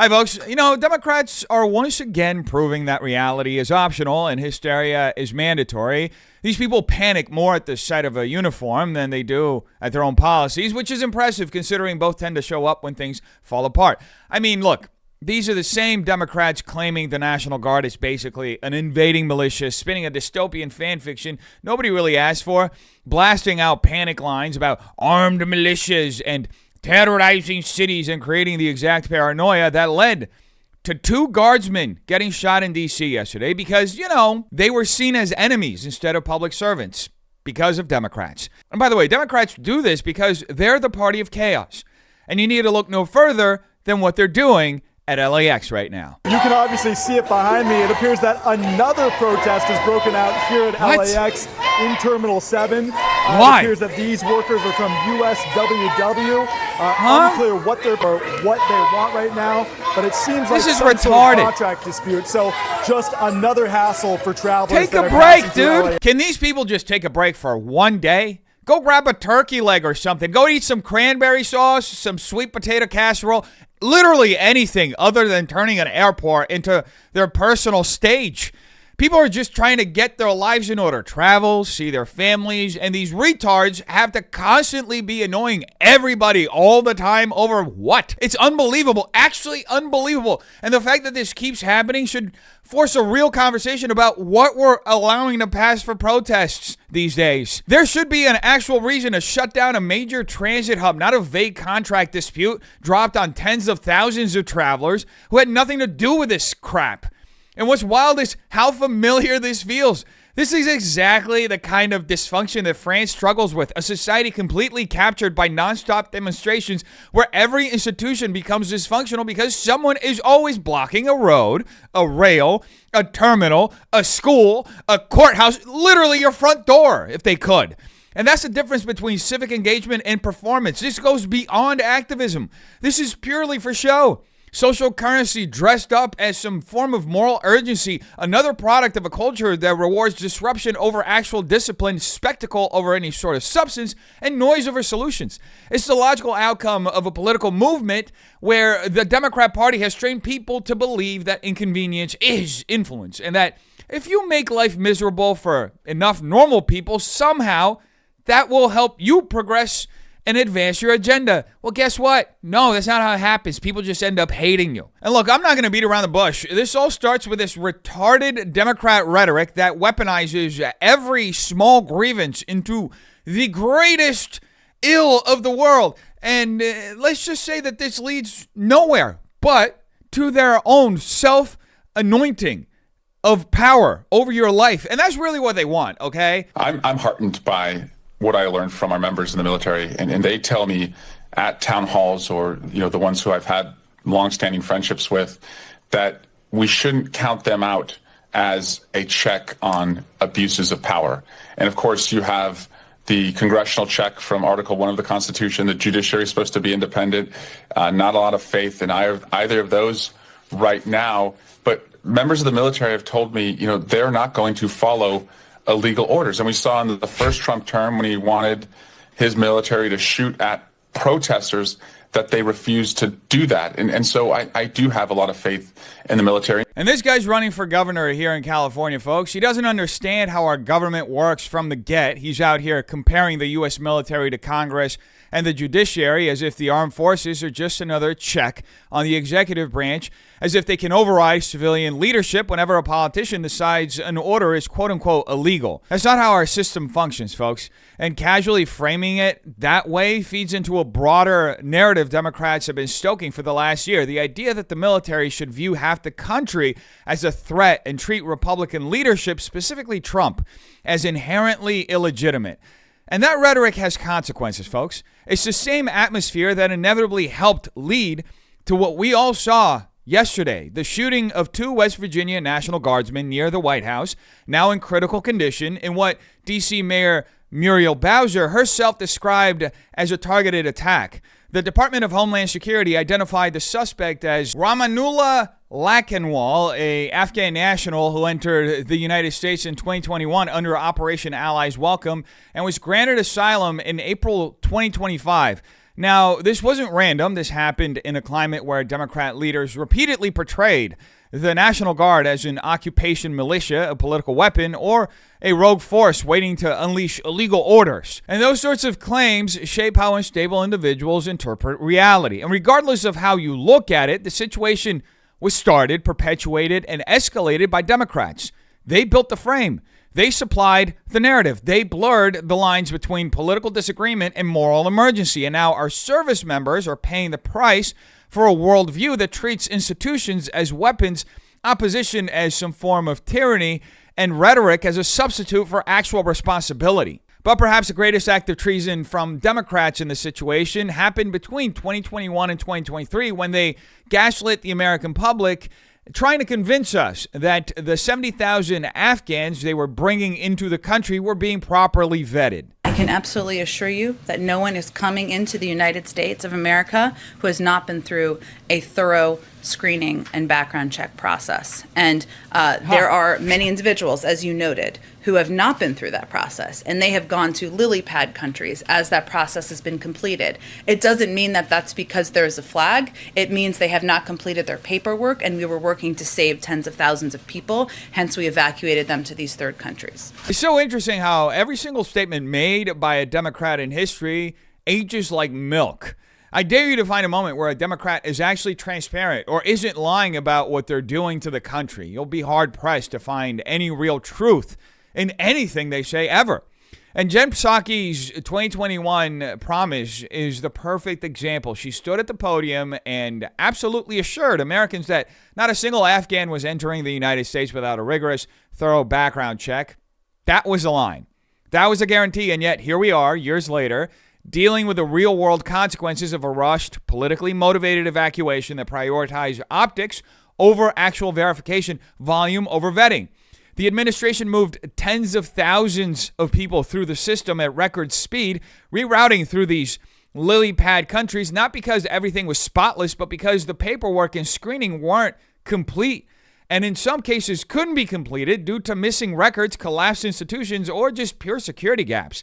Hi, folks. Democrats are once again proving that reality is optional and hysteria is mandatory. These people panic more at the sight of a uniform than they do at their own policies, which is impressive considering both tend to show up when things fall apart. I mean, look, these are the same Democrats claiming the National Guard is basically an invading militia, spinning a dystopian fan fiction nobody really asked for, blasting out panic lines about armed militias and terrorizing cities and creating the exact paranoia that led to 2 guardsmen getting shot in D.C. yesterday because, they were seen as enemies instead of public servants because of Democrats. And by the way, Democrats do this because they're the party of chaos. And you need to look no further than what they're doing at LAX right now. You can obviously see it behind me. It appears that another protest has broken out here at LAX in Terminal 7. Why? It appears that these workers are from USWW. Unclear what they want right now, but it seems like this is some retarded. sort of contract dispute. So just another hassle for travelers. Take a break, dude. Can these people just take a break for one day? Go grab a turkey leg or something. Go eat some cranberry sauce, some sweet potato casserole. Literally anything other than turning an airport into their personal stage. People are just trying to get their lives in order, travel, see their families, and these retards have to constantly be annoying everybody all the time over what? It's unbelievable, actually unbelievable. And the fact that this keeps happening should force a real conversation about what we're allowing to pass for protests these days. There should be an actual reason to shut down a major transit hub, not a vague contract dispute dropped on tens of thousands of travelers who had nothing to do with this crap. And what's wild is how familiar this feels. This is exactly the kind of dysfunction that France struggles with, a society completely captured by nonstop demonstrations where every institution becomes dysfunctional because someone is always blocking a road, a rail, a terminal, a school, a courthouse, literally your front door if they could. And that's the difference between civic engagement and performance. This goes beyond activism. This is purely for show. Social currency dressed up as some form of moral urgency, another product of a culture that rewards disruption over actual discipline, spectacle over any sort of substance, and noise over solutions. It's the logical outcome of a political movement where the Democrat Party has trained people to believe that inconvenience is influence, and that if you make life miserable for enough normal people, somehow that will help you progress and advance your agenda. Well, guess what? No, that's not how it happens. People just end up hating you. And look, I'm not going to beat around the bush. This all starts with this retarded Democrat rhetoric that weaponizes every small grievance into the greatest ill of the world. And let's just say that this leads nowhere but to their own self-anointing of power over your life. And that's really what they want, okay? I'm heartened by what I learned from our members in the military, and they tell me at town halls or the ones who I've had long-standing friendships with that we shouldn't count them out as a check on abuses of power. And of course you have the congressional check from Article 1 of the Constitution. The judiciary is supposed to be independent. Not a lot of faith in either of those right now, but members of the military have told me they're not going to follow illegal orders. And we saw in the first Trump term when he wanted his military to shoot at protesters that they refused to do that. And so I do have a lot of faith in the military. And this guy's running for governor here in California, folks. He doesn't understand how our government works from the get. He's out here comparing the U.S. military to Congress and the judiciary as if the armed forces are just another check on the executive branch, as if they can override civilian leadership whenever a politician decides an order is quote-unquote illegal. That's not how our system functions, folks. And casually framing it that way feeds into a broader narrative Democrats have been stoking for the last year. The idea that the military should view half the country as a threat and treat Republican leadership, specifically Trump, as inherently illegitimate. And that rhetoric has consequences, folks. It's the same atmosphere that inevitably helped lead to what we all saw yesterday, the shooting of 2 West Virginia National Guardsmen near the White House, now in critical condition, in what D.C. Mayor Muriel Bowser herself described as a targeted attack. The Department of Homeland Security identified the suspect as Ramanullah Lakhanwal, a Afghan national who entered the United States in 2021 under Operation Allies Welcome and was granted asylum in April 2025. Now, this wasn't random. This happened in a climate where Democrat leaders repeatedly portrayed the National Guard as an occupation militia, a political weapon, or a rogue force waiting to unleash illegal orders. And those sorts of claims shape how unstable individuals interpret reality. And regardless of how you look at it, the situation was started, perpetuated, and escalated by Democrats. They built the frame. They supplied the narrative. They blurred the lines between political disagreement and moral emergency. And now our service members are paying the price for a worldview that treats institutions as weapons, opposition as some form of tyranny, and rhetoric as a substitute for actual responsibility. But perhaps the greatest act of treason from Democrats in the situation happened between 2021 and 2023 when they gaslit the American public, trying to convince us that the 70,000 Afghans they were bringing into the country were being properly vetted. I can absolutely assure you that no one is coming into the United States of America who has not been through a thorough screening and background check process. And there are many individuals, as you noted, who have not been through that process, and they have gone to lily pad countries as that process has been completed. It doesn't mean that that's because there's a flag. It means they have not completed their paperwork, and we were working to save tens of thousands of people. Hence, we evacuated them to these third countries. It's so interesting how every single statement made by a Democrat in history ages like milk. I dare you to find a moment where a Democrat is actually transparent or isn't lying about what they're doing to the country. You'll be hard-pressed to find any real truth in anything they say ever. And Jen Psaki's 2021 promise is the perfect example. She stood at the podium and absolutely assured Americans that not a single Afghan was entering the United States without a rigorous, thorough background check. That was the line. That was a guarantee, and yet here we are, years later, dealing with the real-world consequences of a rushed, politically motivated evacuation that prioritized optics over actual verification, volume over vetting. The administration moved tens of thousands of people through the system at record speed, rerouting through these lily pad countries, not because everything was spotless, but because the paperwork and screening weren't complete, and in some cases couldn't be completed due to missing records, collapsed institutions, or just pure security gaps.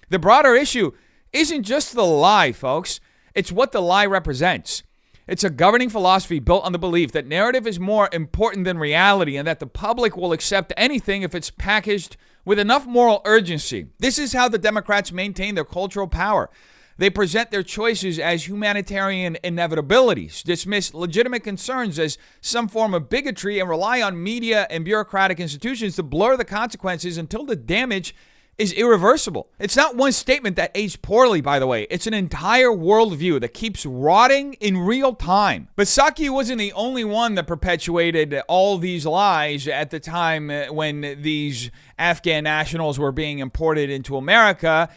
The broader issue isn't just the lie, folks. It's what the lie represents. It's a governing philosophy built on the belief that narrative is more important than reality and that the public will accept anything if it's packaged with enough moral urgency. This is how the Democrats maintain their cultural power. They present their choices as humanitarian inevitabilities, dismiss legitimate concerns as some form of bigotry, and rely on media and bureaucratic institutions to blur the consequences until the damage is irreversible. It's not one statement that aged poorly, by the way. It's an entire worldview that keeps rotting in real time. But Psaki wasn't the only one that perpetuated all these lies at the time when these Afghan nationals were being imported into America.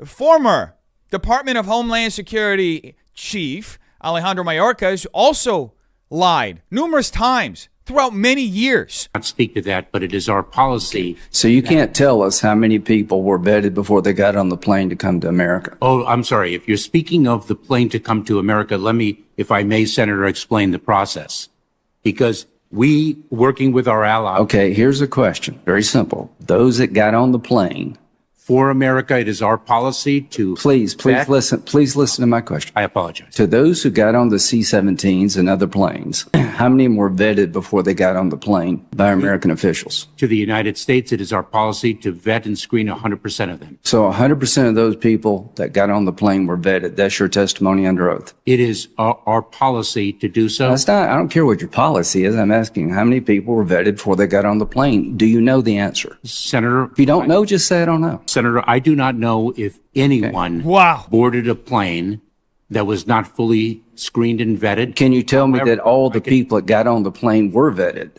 Former Department of Homeland Security Chief Alejandro Mayorkas also lied numerous times throughout many years. Not speak to that, but it is our policy. So you can't tell us how many people were vetted before they got on the plane to come to America? Oh, I'm sorry. If you're speaking of the plane to come to America, let me, if I may, Senator, explain the process. Because we, working with our allies. Okay, here's a question. Very simple. Those that got on the plane. For America, it is our policy to. Please listen to my question. I apologize. To those who got on the C-17s and other planes, how many of them were vetted before they got on the plane by American officials? To the United States, it is our policy to vet and screen 100% of them. So 100% of those people that got on the plane were vetted. That's your testimony under oath. It is our policy to do so. That's not, I don't care what your policy is. I'm asking how many people were vetted before they got on the plane. Do you know the answer? Senator. If you don't know, just say I don't know. Senator, I do not know if anyone boarded a plane that was not fully screened and vetted. Can you tell me that all the people that got on the plane were vetted?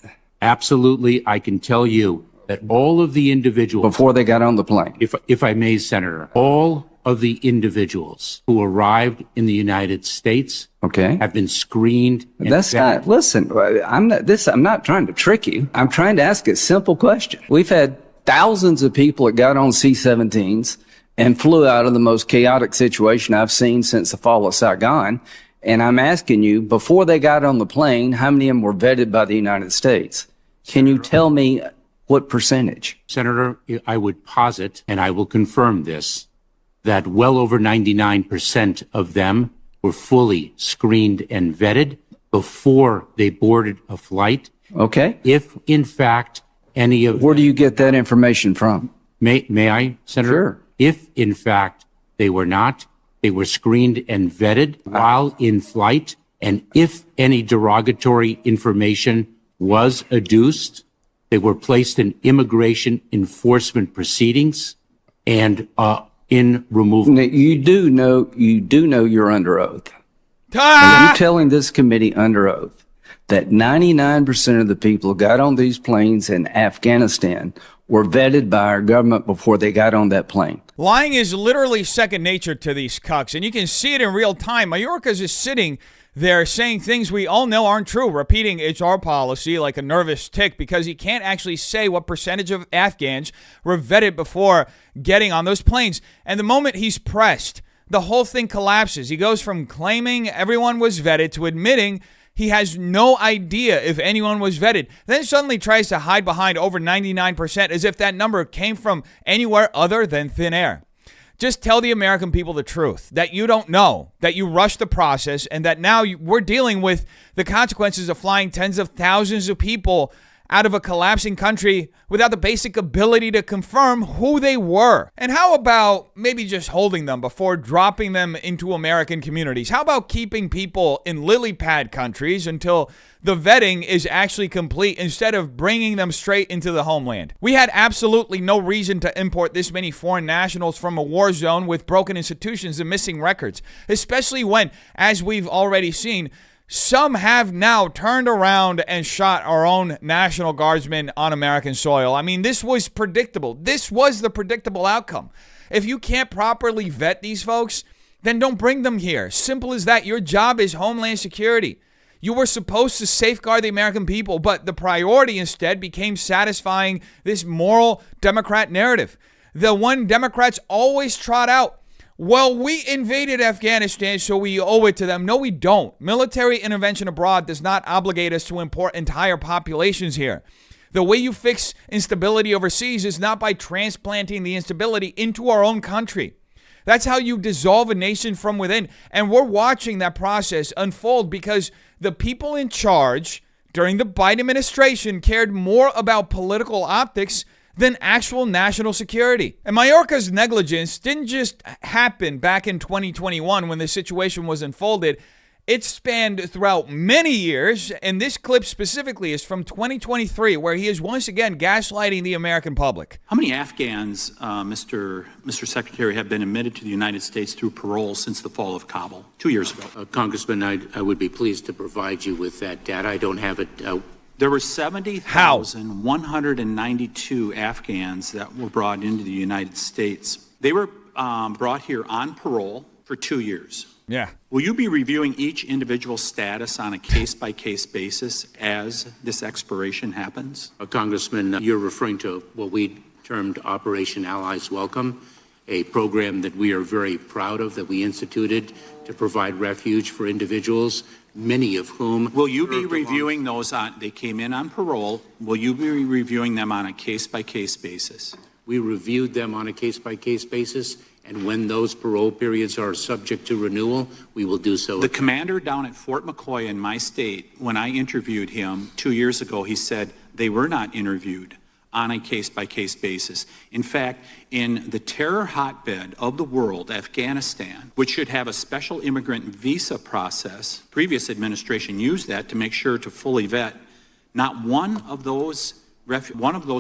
Absolutely. I can tell you that all of the individuals. Before they got on the plane? If I may, Senator, all of the individuals who arrived in the United States have been screened. That's not, listen, I'm not trying to trick you. I'm trying to ask a simple question. We've had thousands of people that got on C-17s and flew out of the most chaotic situation I've seen since the fall of Saigon. And I'm asking you, before they got on the plane, how many of them were vetted by the United States? Can you tell me what percentage? Senator, I would posit, and I will confirm this, that well over 99% of them were fully screened and vetted before they boarded a flight. Okay. If, in fact, any of... Where do you get that information from? May I, Senator? Sure. If, in fact, they were not, they were screened and vetted while in flight, and if any derogatory information was adduced, they were placed in immigration enforcement proceedings and in removal. Now, you do know you're under oath. Ah! Are you telling this committee under oath that 99% of the people who got on these planes in Afghanistan were vetted by our government before they got on that plane? Lying is literally second nature to these cucks, and you can see it in real time. Mayorkas is sitting there saying things we all know aren't true, repeating it's our policy like a nervous tick because he can't actually say what percentage of Afghans were vetted before getting on those planes. And the moment he's pressed, the whole thing collapses. He goes from claiming everyone was vetted to admitting he has no idea if anyone was vetted. Then suddenly tries to hide behind over 99% as if that number came from anywhere other than thin air. Just tell the American people the truth, that you don't know, that you rushed the process, and that now we're dealing with the consequences of flying tens of thousands of people out of a collapsing country without the basic ability to confirm who they were. And how about maybe just holding them before dropping them into American communities? How about keeping people in lily pad countries until the vetting is actually complete instead of bringing them straight into the homeland? We had absolutely no reason to import this many foreign nationals from a war zone with broken institutions and missing records, especially when, as we've already seen, some have now turned around and shot our own National Guardsmen on American soil. I mean, this was predictable. This was the predictable outcome. If you can't properly vet these folks, then don't bring them here. Simple as that. Your job is Homeland Security. You were supposed to safeguard the American people, but the priority instead became satisfying this moral Democrat narrative. The one Democrats always trot out. Well, we invaded Afghanistan, so we owe it to them. No, we don't. Military intervention abroad does not obligate us to import entire populations here. The way you fix instability overseas is not by transplanting the instability into our own country. That's how you dissolve a nation from within. And we're watching that process unfold because the people in charge during the Biden administration cared more about political optics than actual national security. And Mayorkas' negligence didn't just happen back in 2021 when the situation was unfolded. It spanned throughout many years, and this clip specifically is from 2023, where he is once again gaslighting the American public. How many Afghans, Mr. Secretary, have been admitted to the United States through parole since the fall of Kabul 2 years ago? Congressman, I would be pleased to provide you with that data. I don't have it. There were 70,192 Afghans that were brought into the United States. They were brought here on parole for 2 years. Yeah. Will you be reviewing each individual status on a case-by-case basis as this expiration happens? Congressman, you're referring to what we termed Operation Allies Welcome, a program that we are very proud of, that we instituted to provide refuge for individuals, many of whom... Will you be reviewing those they came in on parole, will you be reviewing them on a case-by-case basis? We reviewed them on a case-by-case basis, and when those parole periods are subject to renewal, we will do so. The commander down at Fort McCoy in my state, when I interviewed him 2 years ago, he said they were not interviewed on a case-by-case basis. In fact, in the terror hotbed of the world, Afghanistan, which should have a special immigrant visa process, previous administration used that to make sure to fully vet. Not one of those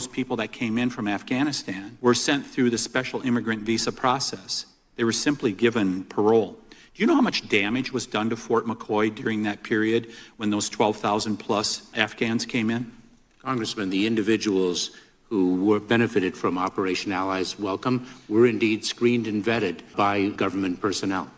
people that came in from Afghanistan were sent through the special immigrant visa process. They were simply given parole. Do you know how much damage was done to Fort McCoy during that period when those 12,000 plus Afghans came in? Congressman, the individuals who were benefited from Operation Allies Welcome were indeed screened and vetted by government personnel.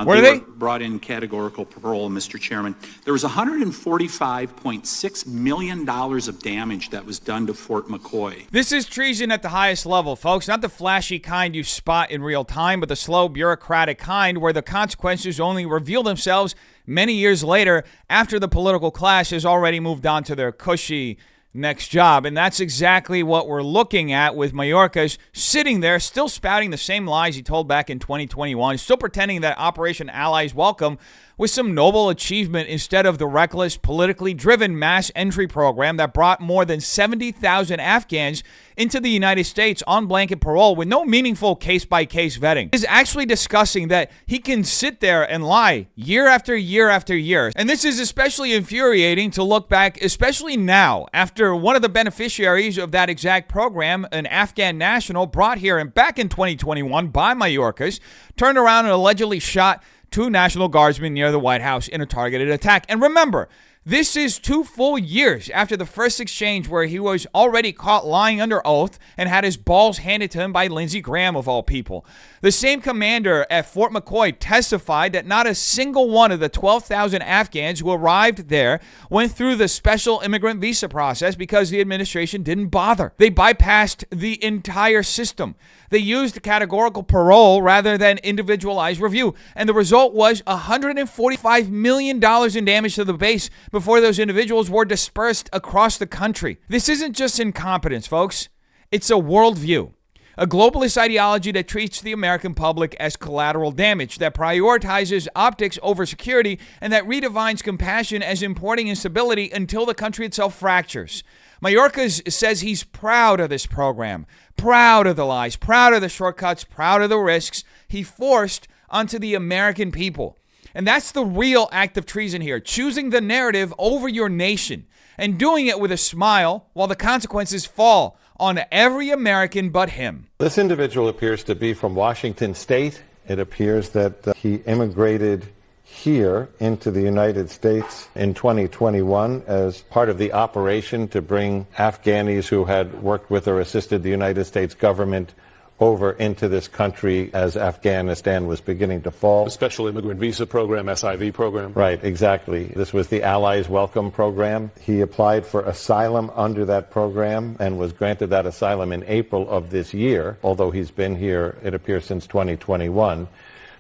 Were they? Were brought in categorical parole, Mr. Chairman. There was $145.6 million of damage that was done to Fort McCoy. This is treason at the highest level, folks. Not the flashy kind you spot in real time, but the slow, bureaucratic kind where the consequences only reveal themselves many years later after the political class has already moved on to their cushy next job. And that's exactly what we're looking at with Mayorkas sitting there, still spouting the same lies he told back in 2021, still pretending that Operation Allies Welcome was some noble achievement instead of the reckless, politically driven mass entry program that brought more than 70,000 Afghans into the United States on blanket parole with no meaningful case-by-case vetting. Is actually discussing that he can sit there and lie year after year after year. And this is especially infuriating to look back, especially now, after one of the beneficiaries of that exact program, an Afghan national brought here and back in 2021 by Mayorkas, turned around and allegedly shot 2 National Guardsmen near the White House in a targeted attack. And remember, this is 2 full years after the first exchange where he was already caught lying under oath and had his balls handed to him by Lindsey Graham, of all people. The same commander at Fort McCoy testified that not a single one of the 12,000 Afghans who arrived there went through the special immigrant visa process because the administration didn't bother. They bypassed the entire system. They used categorical parole rather than individualized review. And the result was $145 million in damage to the base before those individuals were dispersed across the country. This isn't just incompetence, folks. It's a worldview. A globalist ideology that treats the American public as collateral damage, that prioritizes optics over security, and that redefines compassion as importing instability until the country itself fractures. Mayorkas says he's proud of this program, proud of the lies, proud of the shortcuts, proud of the risks he forced onto the American people. And that's the real act of treason here, choosing the narrative over your nation and doing it with a smile while the consequences fall on every American but him. This individual appears to be from Washington State. It appears that he immigrated here into the United States in 2021 as part of the operation to bring Afghanis who had worked with or assisted the United States government over into this country as Afghanistan was beginning to fall. The Special Immigrant Visa Program, SIV program. Right, exactly. This was the Allies Welcome program. He applied for asylum under that program and was granted that asylum in April of this year, although he's been here, it appears, since 2021.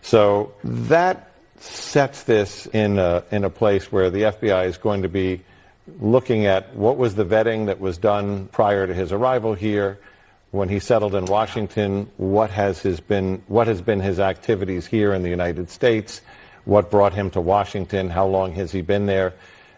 So that sets this in a place where the FBI is going to be looking at what was the vetting that was done prior to his arrival here. When he settled in Washington, what has been his activities here in the United States? What brought him to Washington? How long has he been there?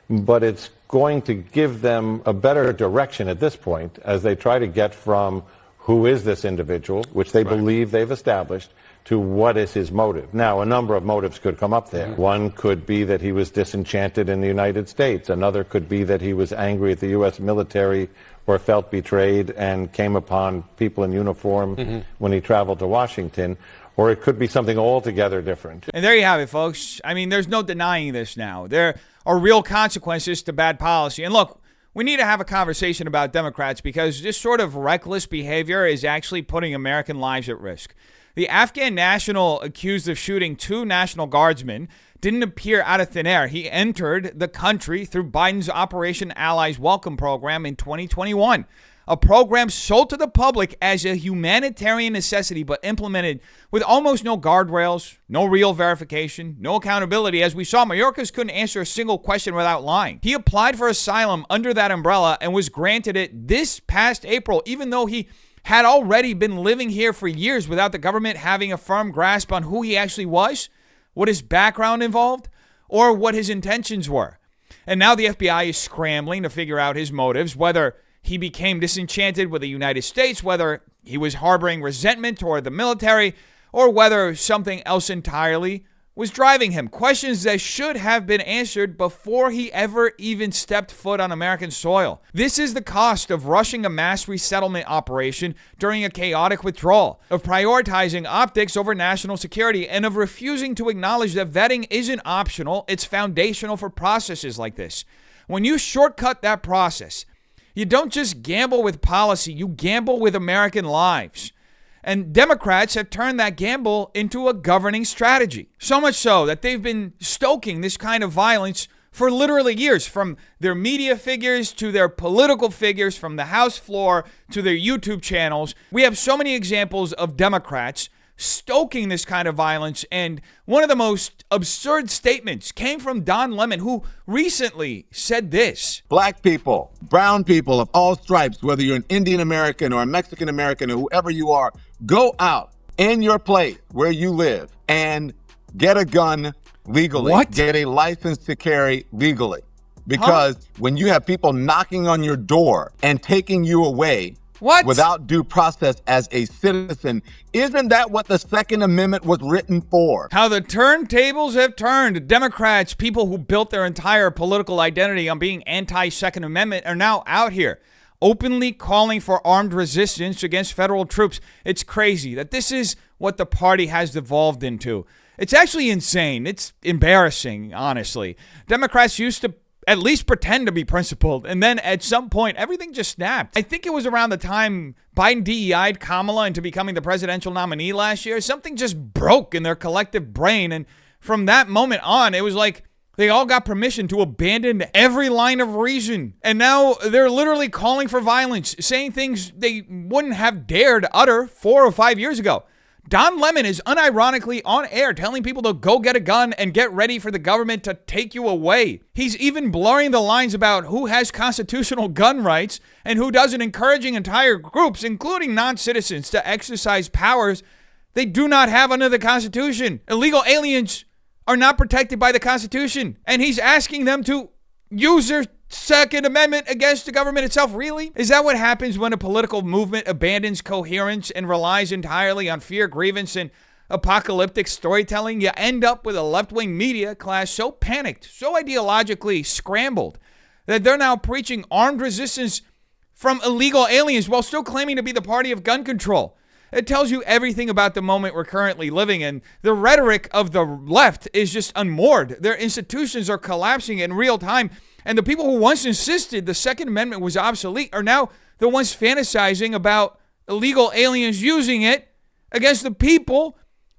But it's going to give them a better direction at this point as they try to get from who is this individual, which they believe they've established, to what is his motive. Now, a number of motives could come up there. One could be that he was disenchanted in the United States. Another could be that he was angry at the U.S. military or felt betrayed and came upon people in uniform when he traveled to Washington. Or it could be something altogether different. And there you have it, folks. I mean, there's no denying this now. There are real consequences to bad policy. And look, we need to have a conversation about Democrats because this sort of reckless behavior is actually putting American lives at risk. The Afghan national accused of shooting 2 National Guardsmen didn't appear out of thin air. He entered the country through Biden's Operation Allies Welcome program in 2021, a program sold to the public as a humanitarian necessity, but implemented with almost no guardrails, no real verification, no accountability. As we saw, Mayorkas couldn't answer a single question without lying. He applied for asylum under that umbrella and was granted it this past April, even though he had already been living here for years without the government having a firm grasp on who he actually was, what his background involved, or what his intentions were. And now the FBI is scrambling to figure out his motives, whether he became disenchanted with the United States, whether he was harboring resentment toward the military, or whether something else entirely was driving him. Questions that should have been answered before he ever even stepped foot on American soil. This is the cost of rushing a mass resettlement operation during a chaotic withdrawal, of prioritizing optics over national security, and of refusing to acknowledge that vetting isn't optional, it's foundational for processes like this. When you shortcut that process, you don't just gamble with policy, you gamble with American lives. And Democrats have turned that gamble into a governing strategy. So much so that they've been stoking this kind of violence for literally years, from their media figures to their political figures, from the House floor to their YouTube channels. We have so many examples of Democrats stoking this kind of violence. And one of the most absurd statements came from Don Lemon, who recently said this. Black people, brown people of all stripes, whether you're an Indian American or a Mexican American or whoever you are, go out in your place where you live and get a gun legally. What? Get a license to carry legally. Because when you have people knocking on your door and taking you away without due process as a citizen, isn't that what the Second Amendment was written for? How the turntables have turned. Democrats, people who built their entire political identity on being anti-Second Amendment, are now out here openly calling for armed resistance against federal troops. It's crazy that this is what the party has devolved into. It's actually insane. It's embarrassing, honestly. Democrats used to at least pretend to be principled, and then at some point, everything just snapped. I think it was around the time Biden DEI'd Kamala into becoming the presidential nominee last year. Something just broke in their collective brain, and from that moment on, it was like they all got permission to abandon every line of reason. And now they're literally calling for violence, saying things they wouldn't have dared utter 4 or 5 years ago. Don Lemon is unironically on air telling people to go get a gun and get ready for the government to take you away. He's even blurring the lines about who has constitutional gun rights and who doesn't, encouraging entire groups, including non-citizens, to exercise powers they do not have under the Constitution. Illegal aliens are not protected by the Constitution, and he's asking them to use their Second Amendment against the government itself. Really? Is that what happens when a political movement abandons coherence and relies entirely on fear, grievance, and apocalyptic storytelling? You end up with a left-wing media class so panicked, so ideologically scrambled, that they're now preaching armed resistance from illegal aliens while still claiming to be the party of gun control. It tells you everything about the moment we're currently living in. The rhetoric of the left is just unmoored. Their institutions are collapsing in real time. And the people who once insisted the Second Amendment was obsolete are now the ones fantasizing about illegal aliens using it against the people,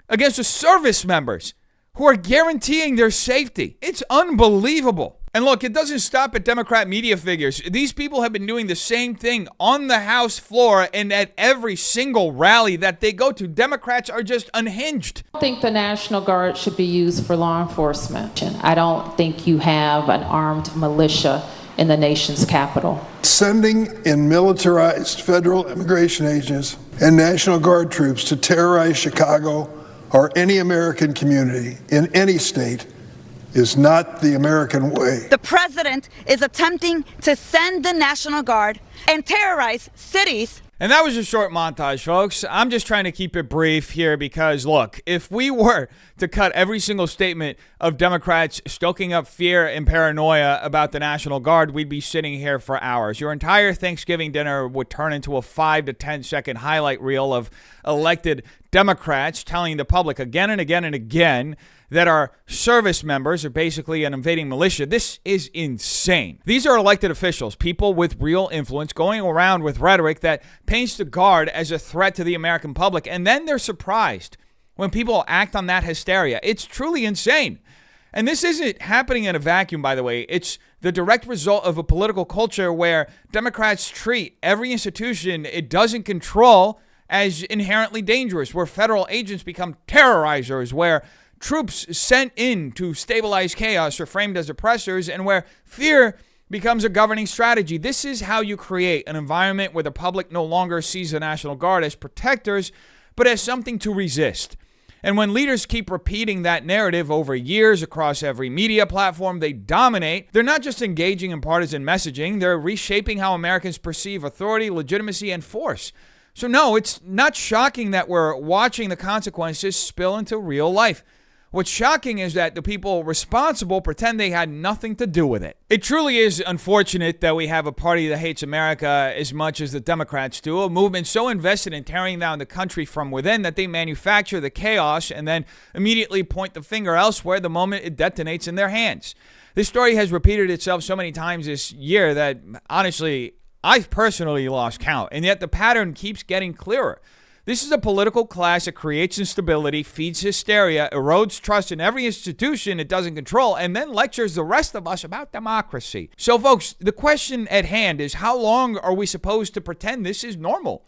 against the service members who are guaranteeing their safety. It's unbelievable. And look, it doesn't stop at Democrat media figures. These people have been doing the same thing on the House floor and at every single rally that they go to. Democrats are just unhinged. I don't think the National Guard should be used for law enforcement. I don't think you have an armed militia in the nation's capital. Sending in militarized federal immigration agents and National Guard troops to terrorize Chicago or any American community in any state is not the American way. The president is attempting to send the National Guard and terrorize cities. And that was a short montage, folks. I'm just trying to keep it brief here because, look, if we were to cut every single statement of Democrats stoking up fear and paranoia about the National Guard, we'd be sitting here for hours. Your entire Thanksgiving dinner would turn into a 5 to 10 second highlight reel of elected Democrats telling the public again and again and again that our service members are basically an invading militia. This is insane. These are elected officials, people with real influence, going around with rhetoric that paints the Guard as a threat to the American public, and then they're surprised when people act on that hysteria. It's truly insane. And this isn't happening in a vacuum, by the way. It's the direct result of a political culture where Democrats treat every institution it doesn't control as inherently dangerous, where federal agents become terrorizers, where troops sent in to stabilize chaos are framed as oppressors, and where fear becomes a governing strategy. This is how you create an environment where the public no longer sees the National Guard as protectors, but as something to resist. And when leaders keep repeating that narrative over years across every media platform they dominate, they're not just engaging in partisan messaging, they're reshaping how Americans perceive authority, legitimacy, and force. So no, it's not shocking that we're watching the consequences spill into real life. What's shocking is that the people responsible pretend they had nothing to do with it. It truly is unfortunate that we have a party that hates America as much as the Democrats do, a movement so invested in tearing down the country from within that they manufacture the chaos and then immediately point the finger elsewhere the moment it detonates in their hands. This story has repeated itself so many times this year that, honestly, I've personally lost count, and yet the pattern keeps getting clearer. This is a political class that creates instability, feeds hysteria, erodes trust in every institution it doesn't control, and then lectures the rest of us about democracy. So, folks, the question at hand is, how long are we supposed to pretend this is normal?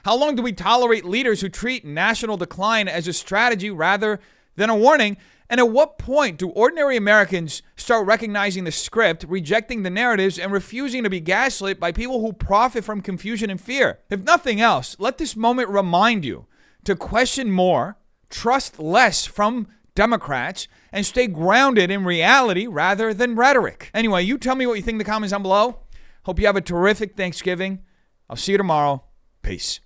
How long do we tolerate leaders who treat national decline as a strategy rather than a warning? And at what point do ordinary Americans start recognizing the script, rejecting the narratives, and refusing to be gaslit by people who profit from confusion and fear? If nothing else, let this moment remind you to question more, trust less from Democrats, and stay grounded in reality rather than rhetoric. Anyway, you tell me what you think in the comments down below. Hope you have a terrific Thanksgiving. I'll see you tomorrow. Peace.